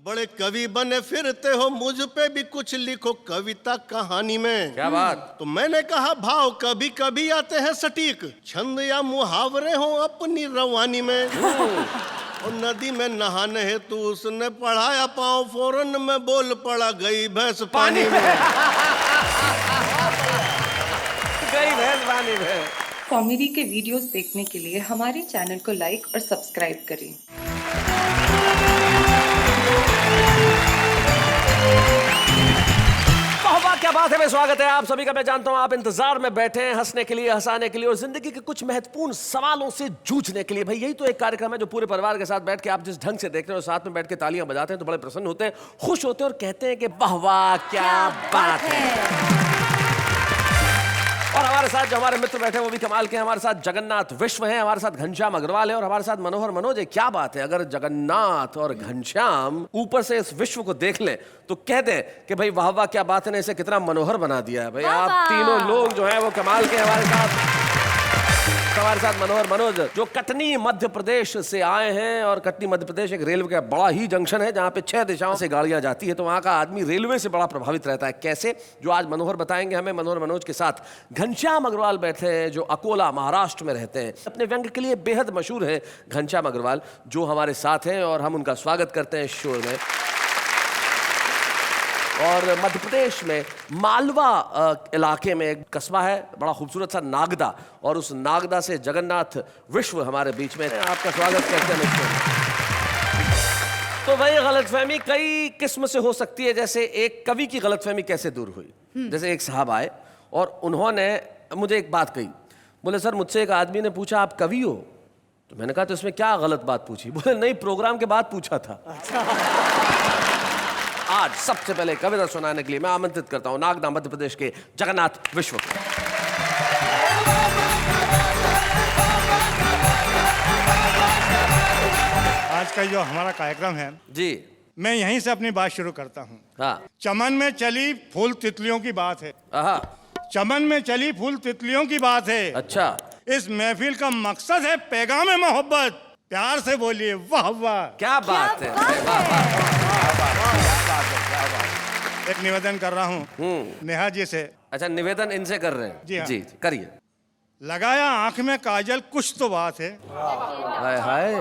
बड़े कवि बने फिरते हो, मुझ पे भी कुछ लिखो कविता कहानी में। क्या बात। तो मैंने कहा भाव कभी कभी आते हैं सटीक, छंद या मुहावरे हो अपनी रवानी में। और नदी में नहाने हेतु उसने पढ़ाया पाँव, फौरन में बोल पड़ा गई भैंस पानी में। गई भैंस पानी में। कॉमेडी के वीडियोस देखने के लिए हमारे चैनल को लाइक और सब्सक्राइब करें। क्या बात है, मैं स्वागत है आप सभी का। मैं जानता हूं आप इंतजार में बैठे हैं हंसने के लिए, हंसाने के लिए और जिंदगी के कुछ महत्वपूर्ण सवालों से जूझने के लिए। भाई यही तो एक कार्यक्रम है जो पूरे परिवार के साथ बैठ के आप जिस ढंग से देख रहे हो, साथ में बैठ के तालियां बजाते हैं तो बड़े प्रसन्न होते हैं, खुश होते हैं और कहते हैं कि वाह वाह क्या बात है। और हमारे साथ जो हमारे मित्र बैठे हैं वो भी कमाल के हैं। हमारे साथ जगन्नाथ विश्व हैं, हमारे साथ घनश्याम अग्रवाल है और हमारे साथ मनोहर मनोज है। क्या बात है, अगर जगन्नाथ और घनश्याम ऊपर से इस विश्व को देख लें तो कह दें कि भाई वाह वाह क्या बात है ने इसे कितना मनोहर बना दिया है। भाई आप तीनों लोग जो हैं वो कमाल के हमारे साथ मनोहर मनोज जो कटनी मध्य प्रदेश से आए हैं। और कटनी मध्य प्रदेश एक रेलवे का बड़ा ही जंक्शन है जहां पे 6 दिशाओं से गाड़ियां जाती है, तो वहां का आदमी रेलवे से बड़ा प्रभावित रहता है। कैसे, जो आज मनोहर बताएंगे हमें। मनोहर मनोज के साथ घनश्याम अग्रवाल बैठे हैं जो अकोला महाराष्ट्र में रहते हैं। अपने व्यंग के लिए बेहद मशहूर है घनश्याम अग्रवाल जो हमारे साथ हैं और हम उनका स्वागत करते हैं इस शो में। और मध्य प्रदेश में मालवा इलाके में एक कस्बा है बड़ा खूबसूरत सा नागदा, और उस नागदा से जगन्नाथ विश्व हमारे बीच में। आपका स्वागत करते हैं। तो भाई गलतफहमी कई किस्म से हो सकती है। जैसे एक कवि की गलतफहमी कैसे दूर हुई, जैसे एक साहब आए और उन्होंने मुझे एक बात कही। बोले सर मुझसे एक आदमी ने पूछा आप कवि हो, तो मैंने कहा तो इसमें क्या गलत बात पूछी। बोले नहीं, प्रोग्राम के बाद पूछा था। आज सबसे पहले कविता सुनाने के लिए मैं आमंत्रित करता हूं नागदा मध्य प्रदेश के जगन्नाथ विश्व को। आज का जो हमारा कार्यक्रम है जी, मैं यहीं से अपनी बात शुरू करता हूँ। हाँ। चमन में चली फूल तितलियों की बात है। चमन में चली फूल तितलियों की बात है। अच्छा, इस महफिल का मकसद है पैगाम मोहब्बत। प्यार से बोलिए वाह वाह क्या बात है। एक निवेदन कर रहा हूँ नेहा जी से। अच्छा, निवेदन इनसे कर रहे हैं। जी हाँ। जी करिए। लगाया आंख में काजल कुछ तो बात है। हाय हाय।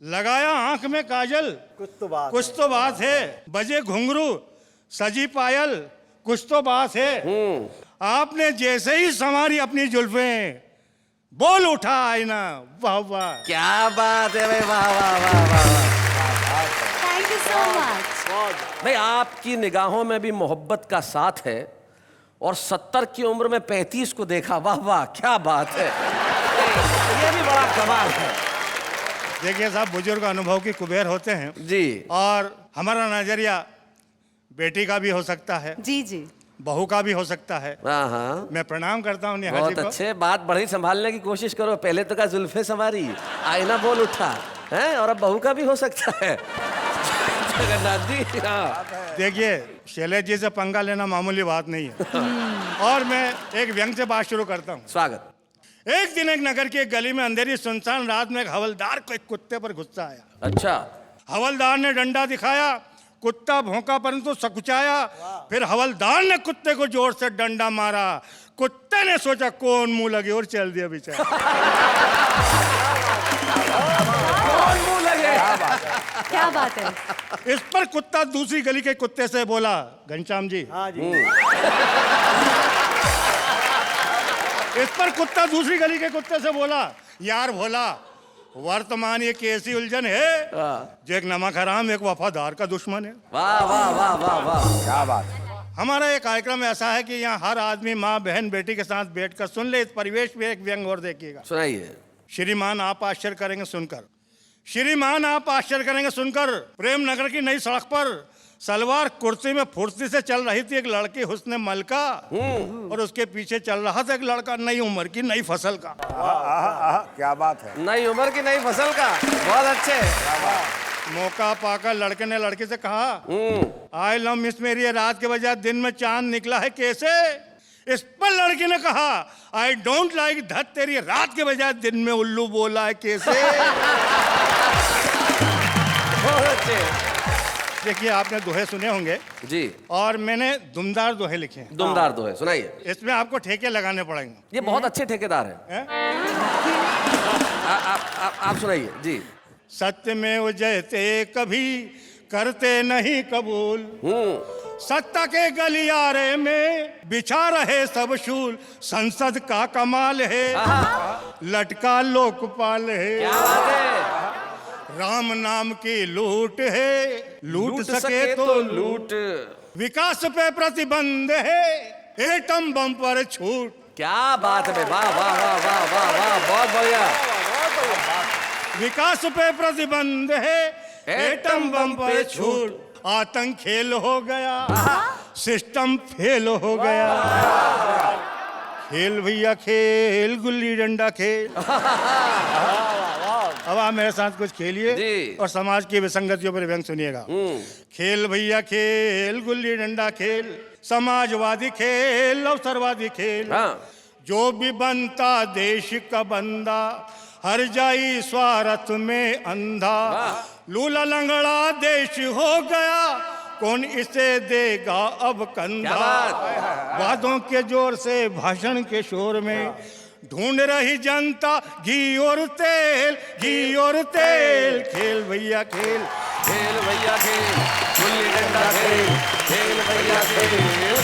लगाया आंख में काजल कुछ तो बात है। बजे घुंघरू सजी पायल कुछ तो बात है। आपने जैसे ही संवारी अपनी जुल्फें, बोल उठा आईना वाह वाह क्या बात है भाई, वाह वाह वाह वाह। Thank you so much. भाई आपकी निगाहों में भी मोहब्बत का साथ है और 70 की उम्र में 35 को देखा, वाह वाह क्या बात है। ये भी बड़ा कमाल है। देखिए साहब, बुजुर्ग अनुभव की कुबेर होते हैं जी। और हमारा नजरिया बेटी का भी हो सकता है, जी जी, बहू का भी हो सकता है। हाँ, मैं प्रणाम करता हूँ नेहा जी बहुत को। अच्छे। बात बड़ी संभालने की कोशिश करो। पहले तो का जुल्फे संवारी, आईना बोल उठा है, और अब बहू का भी हो सकता है। जगन्नाथ जी, हाँ। देखिए शैलेश जी से पंगा लेना मामूली बात नहीं है। और मैं एक व्यंग से बात शुरू करता हूँ। स्वागत। एक दिन एक नगर की एक गली में अंधेरी सुनसान रात में एक हवलदार को एक कुत्ते पर गुस्सा आया। अच्छा। हवलदार ने डंडा दिखाया, कुत्ता भौंका परंतु सकुचाया। फिर हवलदार ने कुत्ते को जोर से डंडा मारा। कुत्ते ने सोचा कौन मुंह लगे और चल दिया बेचारा। कौन मुंह लगे। क्या बात है। इस पर कुत्ता दूसरी गली के कुत्ते से बोला, घनश्याम जी। हाँ जी। इस पर कुत्ता दूसरी गली के कुत्ते से बोला, यार भोला, वर्तमान ये कैसी उलझन है जो एक नमक हराम एक वफादार का दुश्मन है। वाह वाह वाह वाह वाह क्या बात। हमारा ये कार्यक्रम ऐसा है कि यहाँ हर आदमी माँ बहन बेटी के साथ बैठकर सुन ले। इस परिवेश में एक व्यंग और देखिएगा। सुनाइए। श्रीमान आप आश्चर्य करेंगे सुनकर, श्रीमान आप आश्चर्य करेंगे सुनकर, प्रेम नगर की नई सड़क पर सलवार कुर्सी में फुर्ती से चल रही थी एक लड़की हुस्ने मलका, और उसके पीछे चल रहा था एक लड़का नई उम्र की नई फसल का। क्या बात है। नई उम्र की नई फसल का, बहुत अच्छे। मौका पाकर लड़के ने लड़की से कहा, आई लव मिस मेरी, रात के बजाय दिन में चांद निकला है कैसे। इस पर लड़की ने कहा, आई डोंट लाइक धत तेरी, रात के बजाय दिन में उल्लू बोला है कैसे। देखिए आपने दोहे सुने होंगे जी। और मैंने दुमदार दोहे लिखे हैं। दुमदार दोहे सुनाइए। इसमें आपको ठेके लगाने पड़ेंगे। ये बहुत अच्छे ठेकेदार हैं। आप सुनाइए जी। सत्य में उजयते कभी करते नहीं कबूल, सत्ता के गलियारे में बिछा रहे सब शूल, संसद का कमाल है, लटका लोकपाल है, क्या बात है। राम नाम की लूट है, लूट सके तो लूट, विकास पे प्रतिबंध है, एटम बम पर छूट। क्या बात है, वाह वाह वाह वाह वाह वाह, बहुत बढ़िया। विकास पे प्रतिबंध है, एटम बम पर छूट, आतंक खेल हो गया, सिस्टम फेल हो गया, खेल भैया खेल, गुल्ली डंडा खेल। अब आप मेरे साथ कुछ खेलिए और समाज की विसंगतियों पर व्यंग सुनिएगा। खेल भैया खेल, गुल्ली डंडा खेल, समाजवादी खेल, अवसरवादी खेल, जो भी बनता देश का बंदा, हर जाई स्वार्थ में अंधा, लूला लंगड़ा देश हो गया, कौन इसे देगा अब कंधा। वादों के जोर से भाषण के शोर में ढूंढ रही जनता घी और तेल, घी और तेल। खेल भैया खेल, खेल भैया खेल, गुल्ली डंडा खेल, खेल भैया खेल,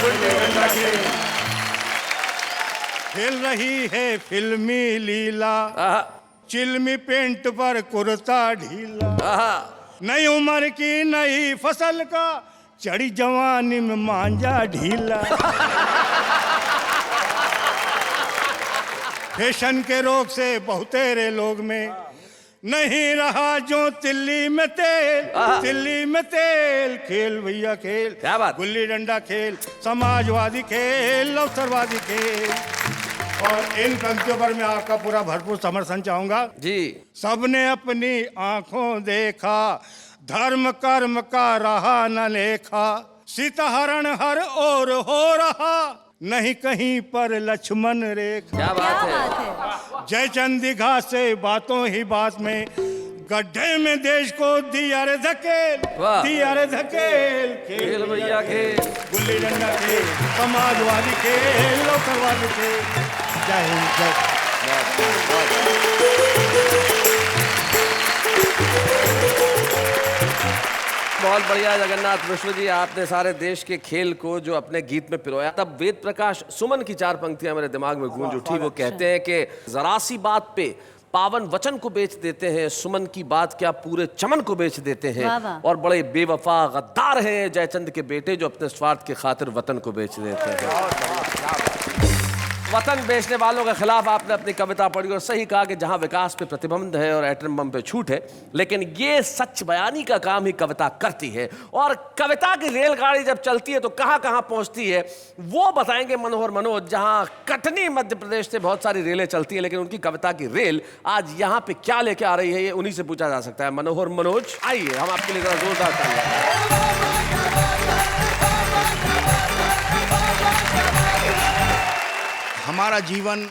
गुल्ली डंडा खेल। खेल रही है फिल्मी लीला, चिल्मी पेंट पर कुर्ता ढीला, नई उम्र की नई फसल का, चढ़ी जवानी में मांझा ढीला। फैशन के रोग से बहुतेरे लोग में नहीं रहा जो तिल्ली में तेल, तिल्ली में तेल। खेल भैया खेल, क्या बात। गुल्ली डंडा खेल, समाजवादी खेल, अवसरवादी खेल। और इन पंक्तियों पर मैं आपका पूरा भरपूर समर्थन चाहूंगा जी। सबने अपनी आंखों देखा, धर्म कर्म का रहा न लेखा, सीताहरण हर ओर हो रहा, नहीं कहीं पर लक्ष्मण रेखा। क्या बात है। जयचंद दीघा से बातों ही बात में, गड्ढे में देश को दिया रे धकेल, दिया रे धकेल। खेल भैया खेल, गुल्ली डंडा खेल, समाजवादी खेल, लोकवादी खेल। जय हिंद, जय। बहुत बढ़िया जगन्नाथ मिश्र जी, आपने सारे देश के खेल को जो अपने गीत में पिरोया। तब वेद प्रकाश सुमन की 4 पंक्तियां मेरे दिमाग में गूंज उठी। वो कहते हैं कि जरा सी बात पे पावन वचन को बेच देते हैं, सुमन की बात क्या पूरे चमन को बेच देते हैं, और बड़े बेवफा गद्दार हैं जयचंद के बेटे जो अपने स्वार्थ के खातिर वतन को बेच देते हैं। वतन बेचने वालों के खिलाफ आपने अपनी कविता पढ़ी और सही कहा कि जहां विकास पे प्रतिबंध है और एटम बम पे छूट है, लेकिन ये सच बयानी का काम ही कविता करती है। और कविता की रेलगाड़ी जब चलती है तो कहां कहां पहुंचती है वो बताएंगे मनोहर मनोज। जहां कटनी मध्य प्रदेश से बहुत सारी रेलें चलती है, लेकिन उनकी कविता की रेल आज यहां पे क्या लेके आ रही है ये उन्हीं से पूछा जा सकता है। मनोहर मनोज, आइए हम आपके लिए जोरदार तालियां। हमारा जीवन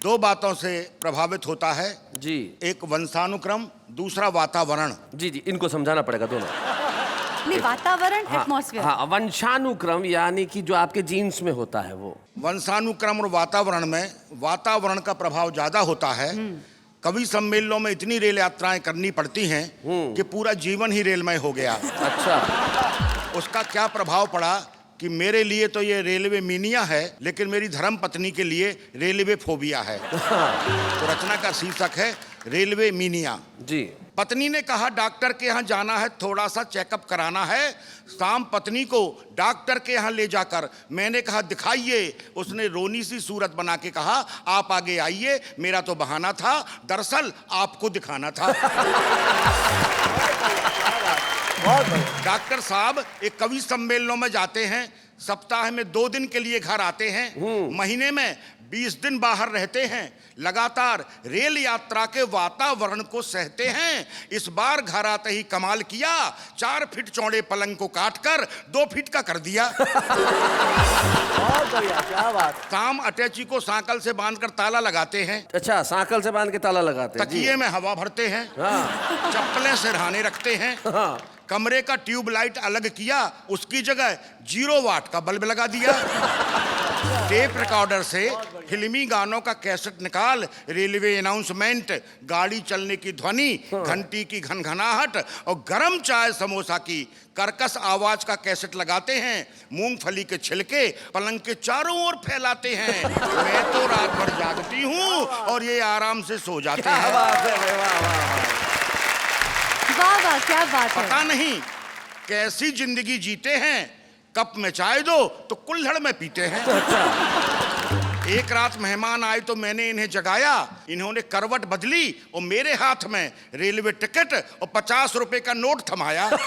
2 बातों से प्रभावित होता है जी। एक वंशानुक्रम, दूसरा वातावरण। जी जी, इनको समझाना पड़ेगा दोनों। नहीं, वातावरण, एटमॉस्फेयर। हाँ, वंशानुक्रम यानी कि जो आपके जीन्स में होता है वो। वंशानुक्रम और वातावरण में वातावरण का प्रभाव ज्यादा होता है। कवि सम्मेलनों में इतनी रेल यात्राएं करनी पड़ती हैं कि पूरा जीवन ही रेलमय हो गया। अच्छा। उसका क्या प्रभाव पड़ा कि मेरे लिए तो ये रेलवे मीनिया है, लेकिन मेरी धर्म पत्नी के लिए रेलवे फोबिया है। तो रचना का शीर्षक है रेलवे मीनिया। जी। पत्नी ने कहा डॉक्टर के यहाँ जाना है, थोड़ा सा चेकअप कराना है। शाम पत्नी को डॉक्टर के यहाँ ले जाकर मैंने कहा दिखाइए। उसने रोनी सी सूरत बना के कहा आप आगे आइए, मेरा तो बहाना था, दरअसल आपको दिखाना था। डॉक्टर साहब एक कवि सम्मेलनों में जाते हैं, सप्ताह में 2 दिन के लिए घर आते हैं, महीने में 20 दिन बाहर रहते हैं, लगातार रेल यात्रा के वातावरण को सहते हैं। इस बार घर आते ही कमाल किया, 4 फीट चौड़े पलंग को काटकर 2 फीट का कर दिया। बहुत बढ़िया, क्या बात। शाम अटैची को सांकल से बांधकर ताला लगाते हैं। अच्छा, सांकल से बांध के ताला लगाते हैं। तकिए में हवा भरते हैं। चप्पलें सिरहाने रखते हैं। कमरे का ट्यूबलाइट अलग किया, उसकी जगह 0 वाट का बल्ब लगा दिया। टेप रिकॉर्डर से फिल्मी गानों का कैसेट निकाल, रेलवे अनाउंसमेंट, गाड़ी चलने की ध्वनि, घंटी की घनघनाहट और गरम चाय समोसा की कर्कश आवाज का कैसेट लगाते हैं। मूंगफली के छिलके पलंग के चारों ओर फैलाते हैं। मैं तो रात भर जागती हूँ और ये आराम से सो जाते हैं। वाह वाह, क्या बात है। पता नहीं कैसी जिंदगी जीते हैं, कप में चाय दो तो कुल्हड़ में पीते हैं। एक रात मेहमान आए तो मैंने इन्हें जगाया, इन्होंने करवट बदली और मेरे हाथ में रेलवे टिकट और 50 रुपए का नोट थमाया। बहुत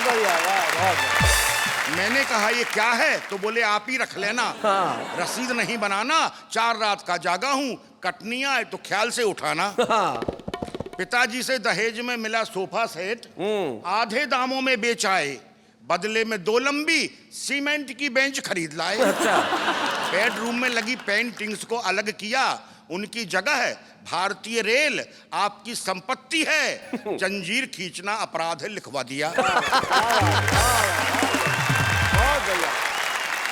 बढ़िया, बहुत। मैंने कहा ये क्या है, तो बोले आप ही रख लेना। रसीद नहीं बनाना, 4 रात का जागा हूँ, कटनी आए तो ख्याल से उठाना। पिताजी से दहेज में मिला सोफा सेट, आधे दामों में बेच आए, बदले में 2 लंबी सीमेंट की बेंच खरीद लाए। बेडरूम में लगी पेंटिंग्स को अलग किया, उनकी जगह भारतीय रेल आपकी संपत्ति है, जंजीर खींचना अपराध है लिखवा दिया।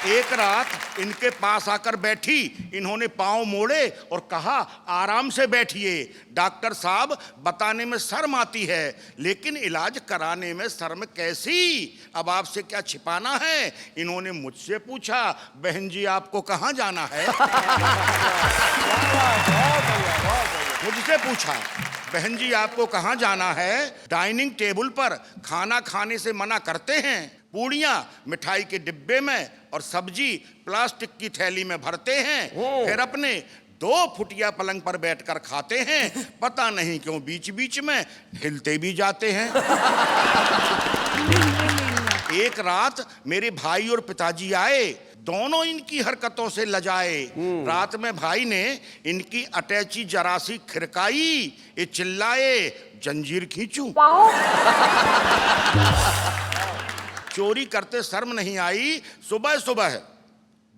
एक रात इनके पास आकर बैठी, इन्होंने पांव मोड़े और कहा आराम से बैठिए, डॉक्टर साहब बताने में शर्म आती है लेकिन इलाज कराने में शर्म कैसी, अब आपसे क्या छिपाना है। इन्होंने मुझसे पूछा बहन जी आपको कहाँ जाना है। मुझसे पूछा बहन जी आपको कहाँ जाना है। डाइनिंग टेबल पर खाना खाने से मना करते हैं, पूड़ियाँ मिठाई के डिब्बे में और सब्जी प्लास्टिक की थैली में भरते हैं, फिर अपने 2 फुटिया पलंग पर बैठकर खाते हैं। पता नहीं क्यों बीच बीच में हिलते भी जाते हैं। एक रात मेरे भाई और पिताजी आए, दोनों इनकी हरकतों से लजाए। रात में भाई ने इनकी अटैची जरा सी खिरकाई, ये चिल्लाए जंजीर खींचूं। चोरी करते शर्म नहीं आई। सुबह सुबह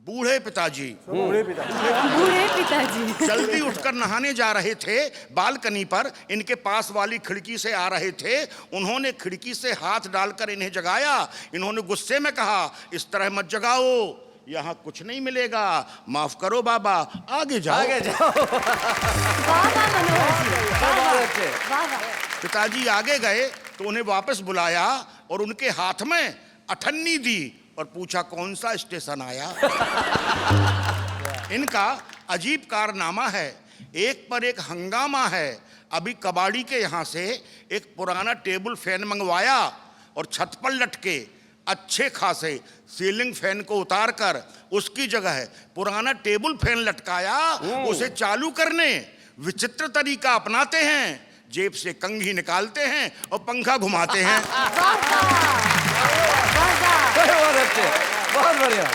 बूढ़े पिताजी जल्दी उठकर नहाने जा रहे थे, बालकनी पर इनके पास वाली खिड़की से आ रहे थे। उन्होंने खिड़की से हाथ डालकर इन्हें जगाया। इन्होंने गुस्से में कहा इस तरह मत जगाओ, यहाँ कुछ नहीं मिलेगा, माफ करो बाबा, आगे जाओ। आगे जाओ। वाह वाह मनोहर जी, वाह वाह। पिताजी आगे गए तो उन्हें वापस बुलाया और उनके हाथ में अठन्नी दी और पूछा कौन सा स्टेशन आया। इनका अजीब कारनामा है, एक पर एक हंगामा है। अभी कबाड़ी के यहाँ से एक पुराना टेबल फैन मंगवाया और छत पर लटके अच्छे खासे सीलिंग फैन को उतारकर उसकी जगह पुराना टेबल फैन लटकाया। उसे चालू करने विचित्र तरीका अपनाते हैं, जेब से कंघी निकालते हैं और पंखा घुमाते हैं। बहुत बढ़िया।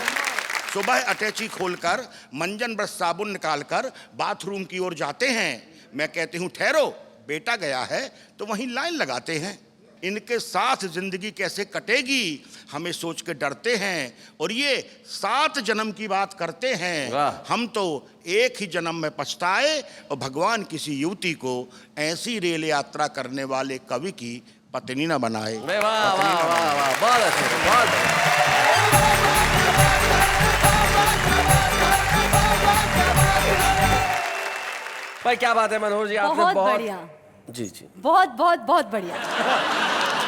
सुबह अटैची खोलकर मंजन ब्रश साबुन निकालकर बाथरूम की ओर जाते हैं। मैं कहती हूँ ठहरो, बेटा गया है, तो वहीं लाइन लगाते हैं। इनके साथ जिंदगी कैसे कटेगी हमें सोच के डरते हैं और ये 7 जन्म की बात करते हैं। हम तो एक ही जन्म में पछताए और भगवान किसी युवती को ऐसी रेल यात्रा करने वाले कवि की पत्नी न बनाए। वाह वाह वाह वाह, बहुत अच्छे, बहुत भाई क्या बात है मनोहर जी, आपने बहुत बढ़िया। जी जी, बहुत बहुत बहुत बढ़िया।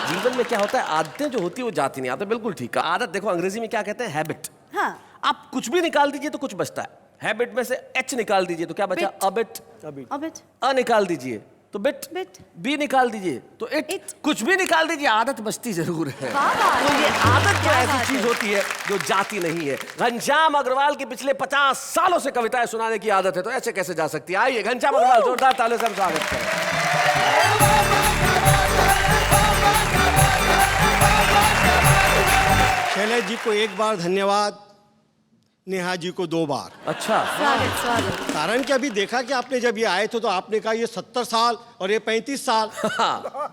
जीवन में क्या होता है, आदतें जो होती है वो जाती नहीं। आपने बिल्कुल ठीक कहा। आदत देखो अंग्रेजी में क्या कहते हैं, हैबिट। हाँ, आप कुछ भी निकाल दीजिए तो कुछ बचता है। हैबिट में से एच निकाल दीजिए तो क्या बचा, अबिट। अबिट। अ निकाल दीजिए तो बिट। बिट। बी निकाल दीजिए तो इट। कुछ भी निकाल दीजिए, आदत बचती जरूर है। तो ये आदत जो ऐसी चीज होती है जो जाती नहीं है। घनश्याम अग्रवाल की पिछले 50 सालों से कविताएं सुनाने की आदत है, तो ऐसे कैसे जा सकती है। आइए घनश्याम अग्रवाल, जोरदार तालियों से हम स्वागत करें। शैलेश जी को 1 बार धन्यवाद, नेहा जी को 2 बार। अच्छा, स्वागत स्वागत। कारण कि अभी देखा कि आपने जब ये आए थे तो आपने कहा ये 70 साल और ये 35 साल।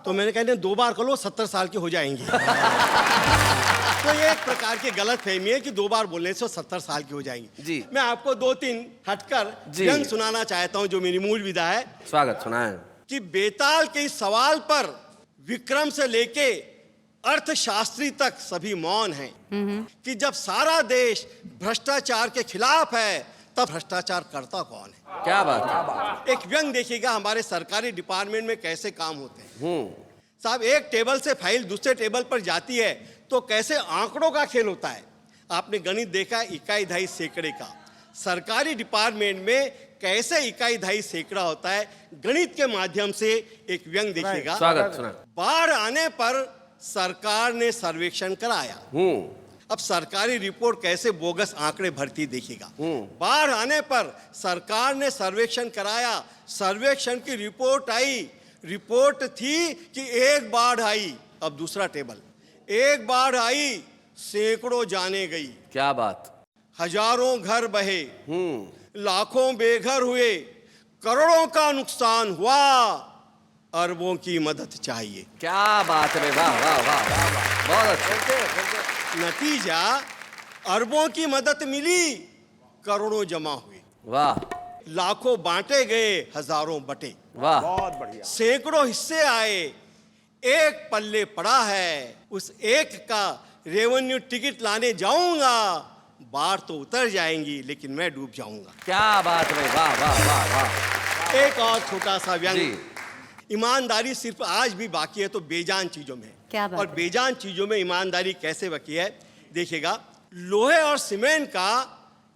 तो मैंने कहा 2 बार कर लो, 70 साल के हो जाएंगे। तो ये एक प्रकार की गलत फहमी है कि 2 बार बोलने से 70 साल के हो जाएंगे। जी। मैं आपको 2-3 हटकर जी। व्यंग सुनाना चाहता हूँ जो मेरी मूल विधा है। स्वागत, सुनाएं। कि बेताल के इस सवाल पर विक्रम से लेके अर्थशास्त्री तक सभी मौन हैं कि जब सारा देश भ्रष्टाचार के खिलाफ है तब भ्रष्टाचार करता कौन है। क्या बात है। एक व्यंग देखिएगा हमारे सरकारी डिपार्टमेंट में कैसे काम होते हैं। साहब, एक टेबल से फाइल दूसरे टेबल पर जाती है तो कैसे आंकड़ों का खेल होता है। आपने गणित देखा, इकाई दहाई सैकड़े का। सरकारी डिपार्टमेंट में कैसे इकाई दहाई सैकड़ा होता है, गणित के माध्यम से एक व्यंग देखिएगा। स्वागत सुना। बाढ़ आने पर सरकार ने सर्वेक्षण कराया। अब सरकारी रिपोर्ट कैसे बोगस आंकड़े भरती देखिएगा। बाढ़ आने पर सरकार ने सर्वेक्षण कराया, सर्वेक्षण की रिपोर्ट आई। रिपोर्ट थी कि एक बाढ़ आई। अब दूसरा टेबल, एक बाढ़ आई, सैकड़ों जाने गई। क्या बात। हजारों घर बहे, लाखों बेघर हुए, करोड़ों का नुकसान हुआ, अरबों की मदद चाहिए। क्या बात है। वाह वाह वाह वाह, बहुत अच्छा। नतीजा, अरबों की मदद मिली, करोड़ों जमा हुए। वाह। लाखों बांटे गए, हजारों बटे। वाह। सैकड़ों हिस्से आए, एक पल्ले पड़ा है, उस एक का रेवेन्यू टिकट लाने जाऊंगा, बाढ़ तो उतर जाएंगी लेकिन मैं डूब जाऊंगा। क्या बात है। वाह वाह वाह वाह। एक और छोटा सा व्यंग। जी। ईमानदारी सिर्फ आज भी बाकी है तो बेजान चीजों में। क्या बात और है। बेजान चीजों में ईमानदारी कैसे बाकी है देखिएगा। लोहे और सीमेंट का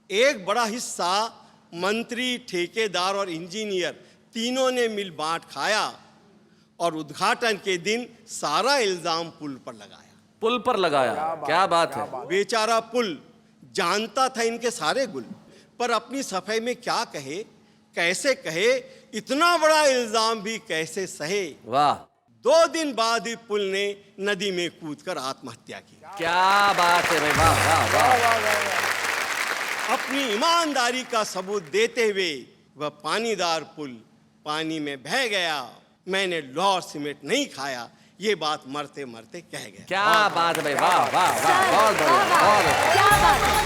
एक बड़ा हिस्सा मंत्री, ठेकेदार और इंजीनियर तीनों ने मिल बांट खाया और उद्घाटन के दिन सारा इल्जाम पुल पर लगाया। पुल पर लगाया। क्या बात है। बेचारा पुल जानता था इनके सारे गुल, पर अपनी सफाई में क्या कहे, कैसे कहे, इतना बड़ा इल्जाम भी कैसे सहे। वाह। 2 दिन बाद ही पुल ने नदी में कूदकर आत्महत्या की। क्या बात है भाई। वाह वाह वाह। अपनी ईमानदारी का सबूत देते हुए वह पानीदार पुल पानी में बह गया। मैंने लोहा और सीमेंट नहीं खाया, ये बात मरते मरते कह गया। क्या बात है भाई। वाह वाह वाह, बहुत बढ़िया, बहुत अच्छा। क्या बात है।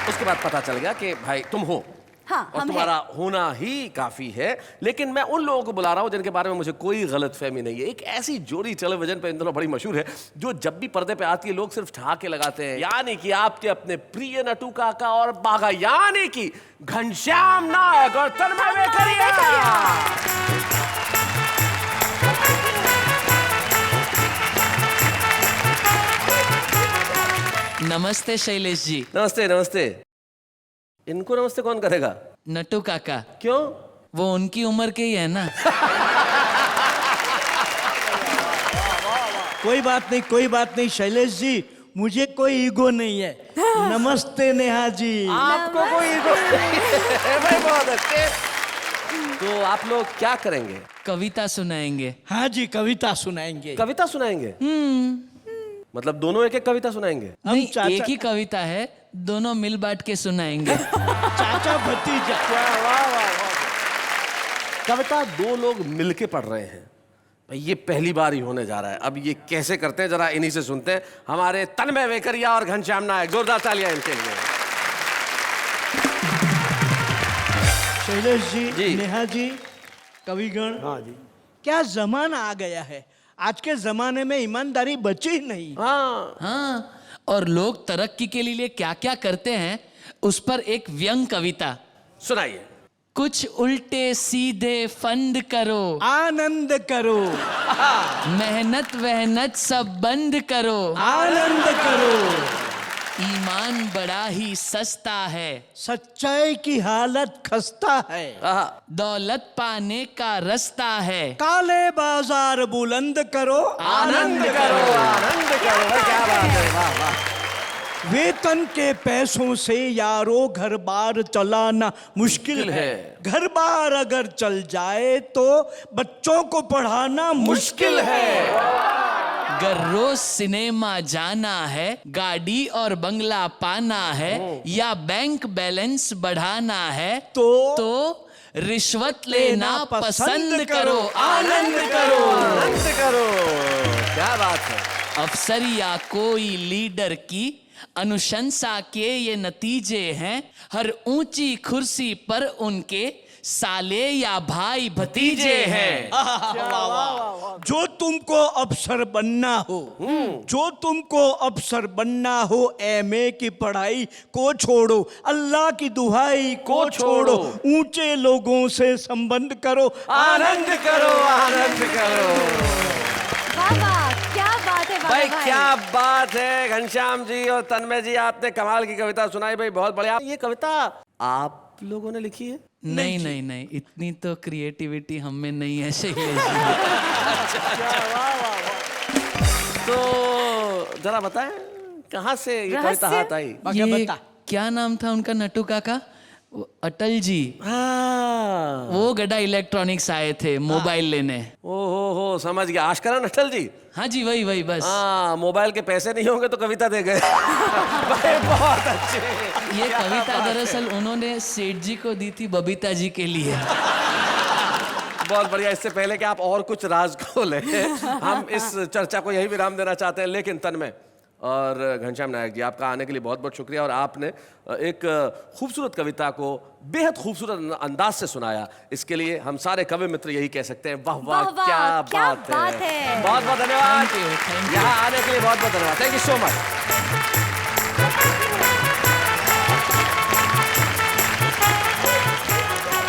उसके बाद पता चल गया कि भाई तुम हो। हाँ, और हम तुम्हारा होना ही काफी है। लेकिन मैं उन लोगों को बुला रहा हूं जिनके बारे में मुझे कोई गलतफहमी नहीं है। एक ऐसी जोड़ी टेलीविजन पे इन दिनों बड़ी मशहूर है जो जब भी पर्दे पे आती है लोग सिर्फ ठहाके लगाते हैं, यानी कि आपके अपने प्रिय नटू काका और बाघा, यानी कि घनश्याम नायक और तन्मय वेकरिया। नमस्ते शैलेश जी। नमस्ते नमस्ते। इनको नमस्ते कौन करेगा? नटू काका। क्यों? वो उनकी उम्र के ही है ना। कोई बात नहीं शैलेश जी, मुझे कोई ईगो नहीं है। नमस्ते नेहा जी। आपको कोई ईगो नहीं है भाई, बहुत अच्छे। तो आप लोग क्या करेंगे? कविता सुनाएंगे। हाँ जी, कविता सुनाएंगे। कविता सुनाएंगे? मतलब दोनों एक एक कविता सुनाएंगे? नहीं, चाचा- एक ही कविता है, दोनों मिल बांट के सुनाएंगे। चाचा भतीजा। कविता 2 लोग मिलके पढ़ रहे हैं भाई, ये पहली बार ही होने जा रहा है। अब ये कैसे करते हैं जरा इन्हीं से सुनते हैं। हमारे तन्मय वेकरिया और घनश्याम नायक, जोरदार तालियां इनके लिए। शैलेश जी। जी, नेहा जी, कविगण। हाँ जी। क्या जमाना आ गया है, आज के जमाने में ईमानदारी बची ही नहीं। हाँ, और लोग तरक्की के लिए क्या क्या करते हैं उस पर एक व्यंग कविता सुनाइए। कुछ उल्टे सीधे फंड करो, आनंद करो, मेहनत वहनत सब बंद करो, आनंद करो। ईमान बड़ा ही सस्ता है, सच्चाई की हालत खस्ता है, दौलत पाने का रास्ता है, काले बाजार बुलंद करो, आनंद करो, आनंद करो। भाई क्या बात है, वाह वाह। वेतन के पैसों से यारो घर बार चलाना मुश्किल है। घर बार अगर चल जाए तो बच्चों को पढ़ाना मुश्किल है। अगर रोज सिनेमा जाना है, गाड़ी और बंगला पाना है, या बैंक बैलेंस बढ़ाना है, तो रिश्वत लेना पसंद करो, आनंद करो, आनंद करो। क्या बात है। अफसर या कोई लीडर की अनुशंसा के ये नतीजे हैं, हर ऊंची कुर्सी पर उनके साले या भाई भतीजे हैं। जो तुमको अफसर बनना हो, जो तुमको अफसर बनना हो, एमए की पढ़ाई को छोड़ो, अल्लाह की दुहाई को छोड़ो, ऊंचे लोगों से संबंध करो, आनंद करो, आनंद करो। वाह वाह, क्या बात है भाई बाबा क्या बात है घनश्याम जी और तन्मय जी, आपने कमाल की कविता सुनाई भाई, बहुत बढ़िया। ये कविता आप लोगों ने लिखी है? नहीं नहीं नहीं, इतनी तो क्रिएटिविटी हम में नहीं है शैलेश जी। तो जरा बताएं कहाँ से ये कविता हाथ आई? ये क्या नाम था उनका नटू काका? वो अटल जी। हाँ, वो गड्ढा इलेक्ट्रॉनिक्स आए थे मोबाइल लेने। हो समझ गया, आशकरन अटल जी। हाँ जी, वही वही बस। हाँ, मोबाइल के पैसे नहीं होंगे तो कविता दे गए। भाई बहुत अच्छे। ये कविता दरअसल उन्होंने सेठ जी को दी थी बबीता जी के लिए। बहुत बढ़िया। इससे पहले कि आप और कुछ राज खोलें, हम इस चर्चा को यही विराम देना चाहते हैं। लेकिन तन्मय और घनश्याम नायक जी, आपका आने के लिए बहुत बहुत शुक्रिया। और आपने एक खूबसूरत कविता को बेहद खूबसूरत अंदाज से सुनाया, इसके लिए हम सारे कवि मित्र यही कह सकते हैं, वाह वाह, वाह, क्या क्या बात बात है। है। बहुत बहुत धन्यवाद Thank you. यहाँ आने के लिए, बहुत बहुत धन्यवाद। Thank you so much.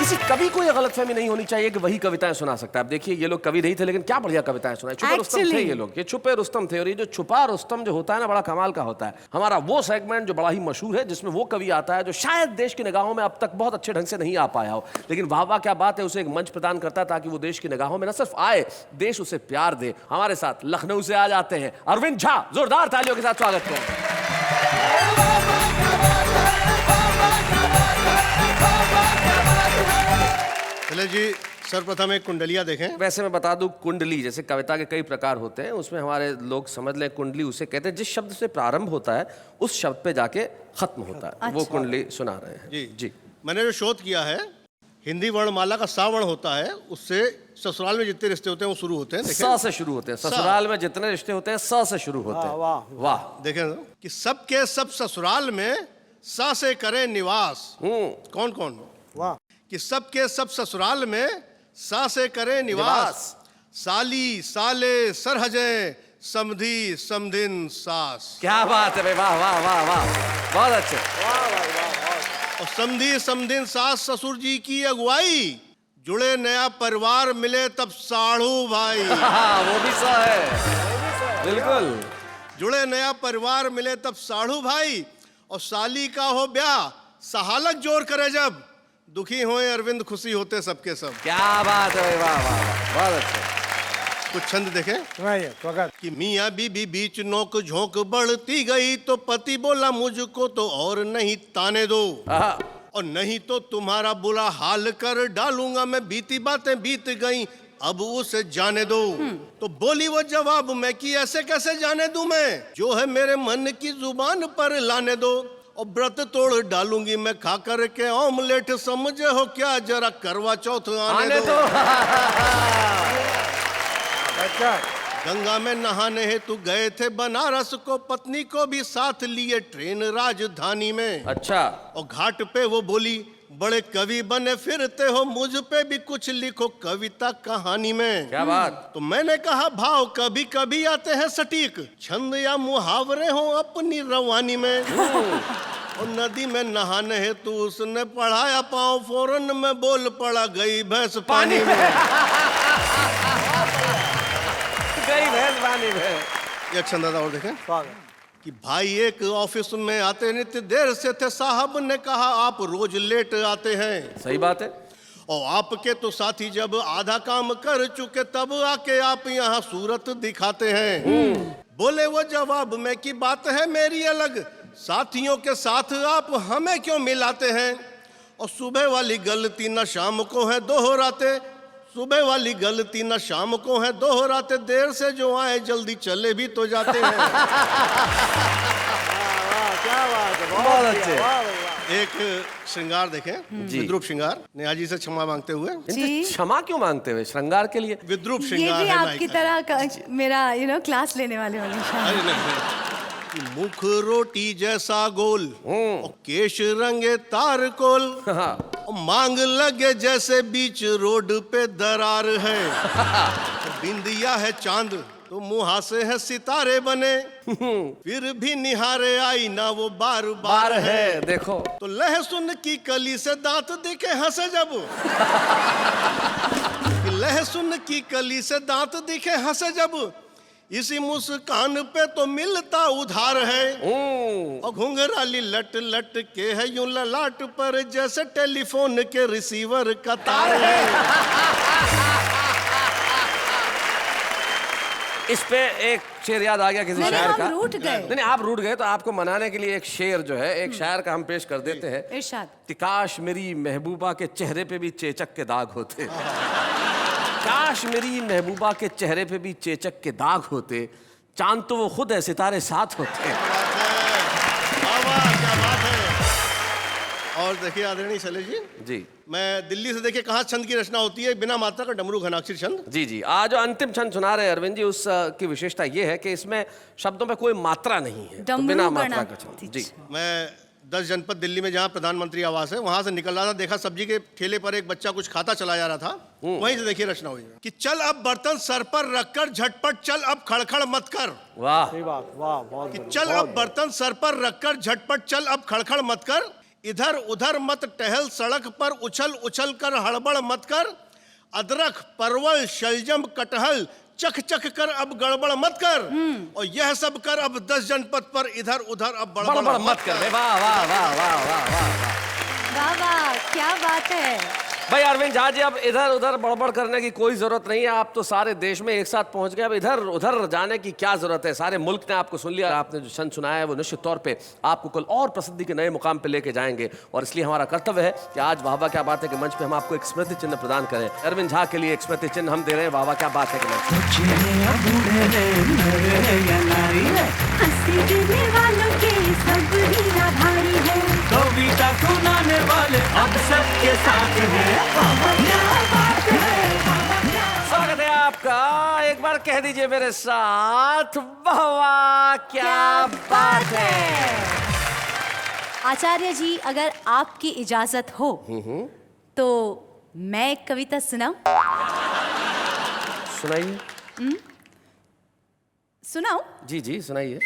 किसी कवि को यह गलतफहमी नहीं होनी चाहिए कि वही कविताएं सुना सकता है। अब देखिए, ये लोग कवि नहीं थे लेकिन क्या बढ़िया कविताएं सुनाई। छुपे रुस्तम थे Actually. ये लोग, ये छुपे रुस्तम थे। और ये जो छुपा रुस्तम जो होता है ना, बड़ा कमाल का होता है। हमारा वो सेगमेंट जो बड़ा ही मशहूर है, जिसमें वो कवि आता है जो शायद देश की निगाहों में अब तक बहुत अच्छे ढंग से नहीं आ पाया हो, लेकिन वाह वाह क्या बात है, उसे एक मंच प्रदान करता है ताकि वो देश की निगाहों में न सिर्फ आए, देश उसे प्यार दे। हमारे साथ लखनऊ से आ जाते हैं अरविंद झा, जोरदार तालियों के साथ स्वागत करें। चले जी, सर्वप्रथम एक कुंडलिया देखें। वैसे मैं बता दूं, कुंडली जैसे कविता के कई प्रकार होते हैं, उसमें हमारे लोग समझ लें कुंडली उसे कहते हैं जिस शब्द से प्रारंभ होता है उस शब्द पे जाके खत्म होता है। वो कुंडली सुना रहे हैं जी जी। मैंने जो शोध किया है, हिंदी वर्णमाला का सा वर्ण होता है, उससे ससुराल में जितने रिश्ते होते हैं वो शुरू होते हैं। देखें, स से शुरू होते हैं। ससुराल में जितने रिश्ते होते हैं स से शुरू होते हैं। वाह। देखें तो, कि सबके सब ससुराल में सा से करे निवास। कौन कौन? वाह। कि सबके सब ससुराल में सा से करे निवास, साली साले सरहजे समधी समधिन सास। क्या बात है भाई, वाह वाह वाह वाह, बहुत अच्छे। और समधी समधिन सास ससुर जी की अगुवाई, जुड़े नया परिवार मिले तब साढ़ू भाई। वो भी स है, बिल्कुल। जुड़े नया परिवार मिले तब साढ़ू भाई, और साली का हो ब्याह सहालक जोर करे जब, दुखी होए अरविंद खुशी होते सबके सब। क्या बात है भाई, वाह वाह वाह, बहुत अच्छे। कुछ छंद देखें। कि मियाँ बीबी बीच नोक झोंक बढ़ती गई, तो पति बोला मुझको तो और नहीं ताने दो, और नहीं तो तुम्हारा बुरा हाल कर डालूंगा मैं, बीती बातें बीत गई अब उसे जाने दो। तो बोली वो जवाब में कि ऐसे कैसे जाने दूं मैं, जो है मेरे मन की जुबान पर लाने दो, और व्रत तोड़ डालूंगी मैं खा कर के ऑमलेट, समझे हो क्या जरा करवा चौथ आने दो। गंगा में नहाने हेतु गए थे बनारस को, पत्नी को भी साथ लिए ट्रेन राजधानी में। अच्छा। और घाट पे वो बोली बड़े कवि बने फिरते हो, मुझ पे भी कुछ लिखो कविता कहानी में। क्या बात। तो मैंने कहा भाव कभी कभी आते हैं सटीक, छंद या मुहावरे हो अपनी रवानी में। और नदी में नहाने हेतु उसने पढ़ाया पाँव, फौरन में बोल पड़ा गई भैंस पानी में। गई भैंस पानी में। एक छंद और देखें। कि भाई एक ऑफिस में आते नित्य देर से थे, साहब ने कहा आप रोज लेट आते हैं। सही बात है। और आपके तो साथी जब आधा काम कर चुके तब आके आप यहाँ सूरत दिखाते हैं। बोले वो जवाब में कि बात है मेरी अलग, साथियों के साथ आप हमें क्यों मिलाते हैं। और सुबह वाली गलती न शाम को है दोहराते, सुबह वाली गलती न शाम को है दोहराते, देर से जो आए जल्दी चले भी तो जाते हैं। क्या बात है, बहुत अच्छे। एक श्रृंगार देखें, विद्रूप श्रृंगार, नेहा जी से क्षमा मांगते हुए। जी। क्षमा क्यों मांगते हुए? श्रृंगार के लिए। विद्रूप ये श्रृंगार भी है आपकी नायिका। तरह मेरा क्लास लेने वाले होने शायद। अरे नहीं, कि मुख रोटी जैसा गोल और केश रंगे तारकोल और मांग लगे जैसे बीच रोड पे दरार है। बिंदिया है चांद तो मुहा से है सितारे बने, फिर भी निहारे आई ना वो बार बार है। देखो तो लहसुन की कली से दांत दिखे हंसे जब, लहसुन की कली से दांत दिखे हंसे जब, इसी मुस्कान पे तो मिलता उधार है। और घुंघराली लट लट के है यूं ललाट पर जैसे टेलीफोन के रिसीवर का तार है। इस पे एक शेर याद आ गया किसी नहीं, शायर हम का। रूठ गए। नहीं आप रूठ गए तो आपको मनाने के लिए एक शेर जो है एक शायर का हम पेश कर देते हैं। इरशाद। कि काश मेरी महबूबा के चेहरे पे भी चेचक के दाग होते। काश मेरी महबूबा के चेहरे पे भी चेचक के दाग होते, चांद तो वो खुद है सितारे साथ होते। क्या बात है। और देखिए आदरणीय शैलेश जी मैं दिल्ली से देखिए कहाँ छंद की रचना होती है, बिना मात्रा का डमरू घनाक्षरी छंद। जी जी आज जो अंतिम छंद सुना रहे हैं अरविंद जी, उस की विशेषता ये है कि इसमें शब्दों में कोई मात्रा नहीं है, तो बिना मात्रा का छंद। जी मैं 10 जनपद दिल्ली में जहाँ प्रधानमंत्री आवास है वहां से निकल रहा था, देखा सब्जी के ठेले पर एक बच्चा कुछ खाता चला जा रहा था। वहीं से देखिए रचना हुई कि चल अब बर्तन सर पर रखकर झटपट चल अब खड़खड़ मत कर। वाह कि चल अब बर्तन सर पर रखकर झटपट चल अब खड़खड़ मत कर, इधर उधर मत टहल सड़क पर उछल उछल कर हड़बड़ मत कर, अदरक परवल शलजम कटहल चख चख कर अब गड़बड़ मत कर, और यह सब कर अब 10 जनपद पर इधर उधर अब बड़बड़ मत कर। वाह वाह वाह वाह वाह वाह वाह वाह क्या बात है। भाई अरविंद झा जी अब इधर उधर बड़बड़ करने की कोई जरूरत नहीं है, आप तो सारे देश में एक साथ पहुंच गए, अब इधर उधर जाने की क्या जरूरत है। सारे मुल्क ने आपको सुन लिया, आपने जो छंद सुनाया है वो निश्चित तौर पे आपको कल और प्रसिद्धि के नए मुकाम पे लेके जाएंगे, और इसलिए हमारा कर्तव्य है कि आज वाह वाह क्या बात है के मंच पे हम आपको एक स्मृति चिन्ह प्रदान करें। अरविंद झा के लिए एक स्मृति चिन्ह हम दे रहे हैं वाह वाह क्या बात है के मंच पे। कविता सुनाने वाले अब सबके साथ हैं। स्वागत है आपका, एक बार कह दीजिए मेरे साथ वाह वाह क्या बात है। आचार्य जी अगर आपकी इजाजत हो तो मैं एक कविता सुनाऊं? सुनाइए। सुनाऊं? जी जी सुनाइए।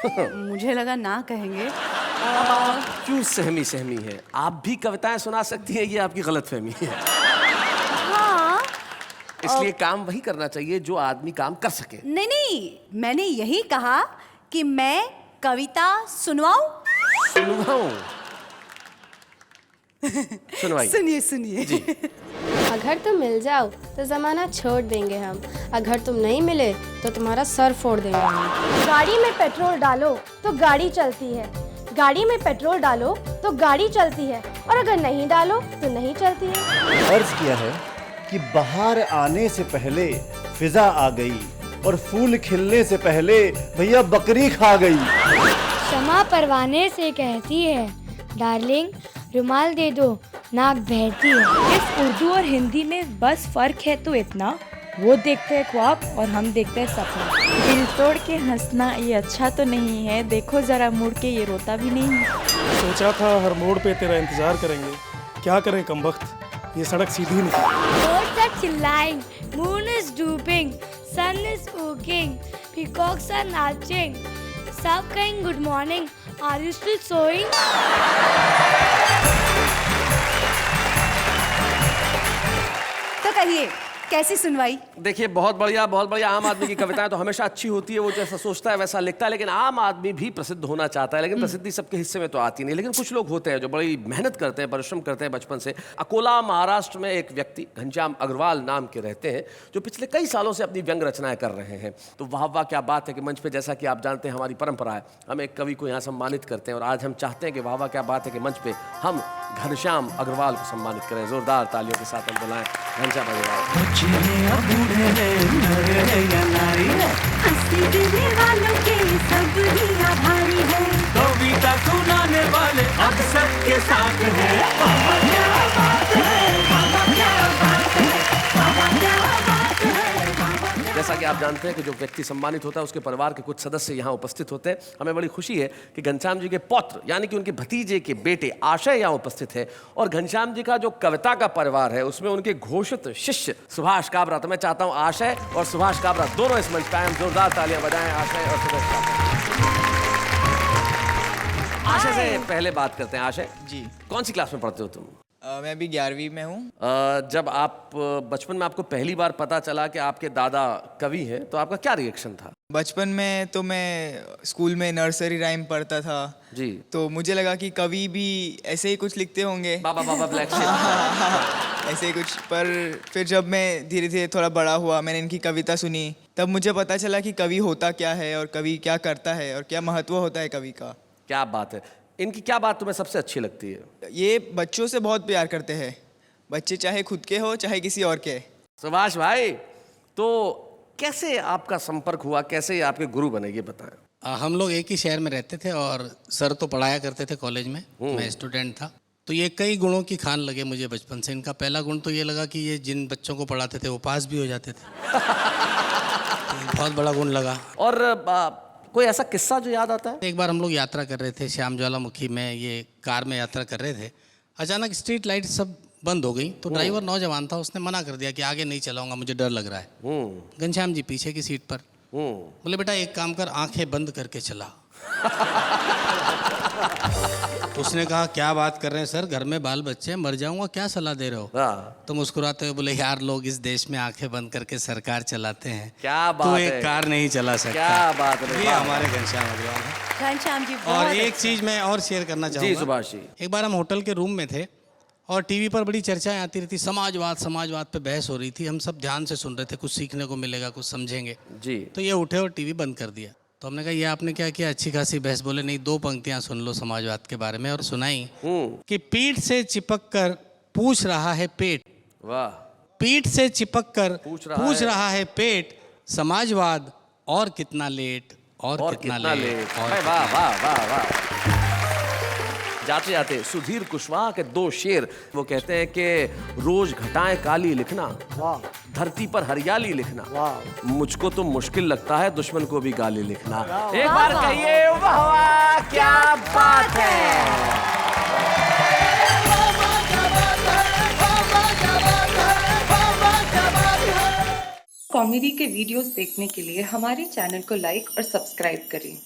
मुझे लगा ना कहेंगे। क्यों सहमी सहमी है, आप भी कविताएं सुना सकती हैं, ये आपकी गलतफहमी है। हाँ इसलिए काम वही करना चाहिए जो आदमी काम कर सके। नहीं नहीं मैंने यही कहा कि मैं कविता सुनवाऊं। सुनवाऊं? सुनवाइए। सुनिए सुनिए जी। अगर तुम मिल जाओ तो जमाना छोड़ देंगे हम, अगर तुम नहीं मिले तो तुम्हारा सर फोड़ देंगे हम। गाड़ी में पेट्रोल डालो तो गाड़ी चलती है, गाड़ी में पेट्रोल डालो तो गाड़ी चलती है, और अगर नहीं डालो तो नहीं चलती है। अर्ज किया है कि बाहर आने से पहले फिजा आ गई और फूल खिलने से पहले भैया बकरी खा गई। शमा परवाने से कहती है डार्लिंग रुमाल दे दो नाक बहती है। इस उर्दू और हिंदी में बस फर्क है तो इतना, वो देखते हैं ख्वाब और हम देखते हैं सपना। दिल तोड़ के हंसना ये अच्छा तो नहीं है, देखो जरा मुड़ के ये रोता भी नहीं है। सोचा था हर मोड़ पे तेरा इंतजार करेंगे, क्या करें कमबख्त, ये सड़क सीधी नहीं। Birds are chilling, moon is drooping, sun is walking, peacocks are marching, सब कहें good morning, are you still sewing? तो कहिए कैसी सुनवाई? देखिए बहुत बढ़िया। आम आदमी की कविताएं तो हमेशा अच्छी होती है, वो जैसा सोचता है वैसा लिखता है, लेकिन आम आदमी भी प्रसिद्ध होना चाहता है, लेकिन प्रसिद्धि सबके हिस्से में तो आती नहीं। लेकिन कुछ लोग होते हैं जो बड़ी मेहनत करते हैं, परिश्रम करते हैं बचपन से। अकोला महाराष्ट्र में एक व्यक्ति घनश्याम अग्रवाल नाम के रहते हैं, जो पिछले कई सालों से अपनी व्यंग रचनाएं कर रहे हैं। तो वाह वाह क्या बात है कि मंच पे जैसा कि आप जानते हैं हमारी परंपरा है, हम एक कवि को यहाँ सम्मानित करते हैं, और आज हम चाहते हैं कि वाह वाह क्या बात है कि मंच पे हम घनश्याम अग्रवाल को सम्मानित करें। जोरदार तालियों के साथ हम बुलाएं घनश्याम अग्रवाल। कविता सुनाने वाले अब सबके साथ हैं। जैसा कि आप जानते हैं कि जो व्यक्ति सम्मानित होता है उसके परिवार के कुछ सदस्य यहाँ उपस्थित होते हैं। हमें बड़ी खुशी है कि घनश्याम जी के पौत्र यानी कि उनके भतीजे के बेटे आशय यहाँ उपस्थित है और घनश्याम जी का जो कविता का परिवार है उसमें उनके घोषित शिष्य सुभाष काबरा। तो मैं चाहता हूँ आशय और सुभाष काबरा दोनों इस मंच पर आए, जोरदार तालियां बजाएं आशय और सुभाष काबरा। आशय से पहले बात करते हैं। आशय जी, कौन सी क्लास में पढ़ते हो तुम? मैं अभी 11वीं में हूँ। जब आप बचपन में आपको पहली बार पता चला कि आपके दादा कवि हैं तो आपका क्या रिएक्शन था? बचपन में तो मैं स्कूल में नर्सरी राइम पढ़ता था जी, तो मुझे लगा कि कवि भी ऐसे ही कुछ लिखते होंगे, बाबा बाबा ब्लैक ऐसे ही कुछ। पर फिर जब मैं धीरे धीरे थोड़ा बड़ा हुआ, मैंने इनकी कविता सुनी, तब मुझे पता चला कि कवि होता क्या है और कवि क्या करता है और क्या महत्व होता है कवि का। क्या बात है। इनकी क्या बात तुम्हें सबसे अच्छी लगती है? ये बच्चों से बहुत प्यार करते हैं, बच्चे चाहे खुद के हो चाहे किसी और के। सुभाष भाई, तो कैसे आपका संपर्क हुआ, कैसे आपके गुरु बने, ये बताएं। हम लोग एक ही शहर में रहते थे और सर तो पढ़ाया करते थे कॉलेज में, मैं स्टूडेंट था। तो ये कई गुणों की खान लगे मुझे बचपन से। इनका पहला गुण तो ये लगा कि ये जिन बच्चों को पढ़ाते थे वो पास भी हो जाते थे। तो बहुत बड़ा गुण लगा। और कोई ऐसा किस्सा जो याद आता है? एक बार हम लोग यात्रा कर रहे थे श्याम ज्वालामुखी में, ये कार में यात्रा कर रहे थे। अचानक स्ट्रीट लाइट सब बंद हो गई तो ड्राइवर नौजवान था, उसने मना कर दिया कि आगे नहीं चलाऊंगा, मुझे डर लग रहा है। घनश्याम जी पीछे की सीट पर। बोले बेटा एक काम कर, आंखें बंद करके चला। उसने कहा क्या बात कर रहे हैं सर, घर में बाल बच्चे हैं, मर जाऊंगा, क्या सलाह दे रहे हो? तो मुस्कुराते हुए बोले यार लोग इस देश में आंखें बंद करके सरकार चलाते हैं, क्या बात तो है। एक कार नहीं चला सकता। क्या बात है। ये हमारे घनश्याम अग्रवाल है। घनश्याम जी और एक चीज मैं और शेयर करना चाहूँगा। जी सुभाष जी। एक बार हम होटल के रूम में थे और टीवी पर बड़ी चर्चाएं आती रहती, समाजवाद पे बहस हो रही थी। हम सब ध्यान से सुन रहे थे, कुछ सीखने को मिलेगा, कुछ समझेंगे जी। तो ये उठे और टीवी बंद कर दिया। तो हमने कहा ये आपने क्या किया, अच्छी खासी बहस। बोले नहीं, 2 पंक्तियां सुन लो समाजवाद के बारे में। और सुनाई कि पीठ से चिपक कर पूछ रहा है पेट। वाह। पीठ से चिपक कर पूछ रहा है पेट, समाजवाद और कितना लेट, और कितना लेट। वाह वाह वाह वाह। जाते जाते सुधीर कुशवाहा के 2 शेर, वो कहते हैं कि रोज घटाएं काली लिखना, धरती पर हरियाली लिखना, मुझको तो मुश्किल लगता है दुश्मन को भी गाली लिखना। एक बार कहिए वाह वाह, क्या बात है। कॉमेडी के वीडियोस देखने के लिए हमारे चैनल को लाइक और सब्सक्राइब करें।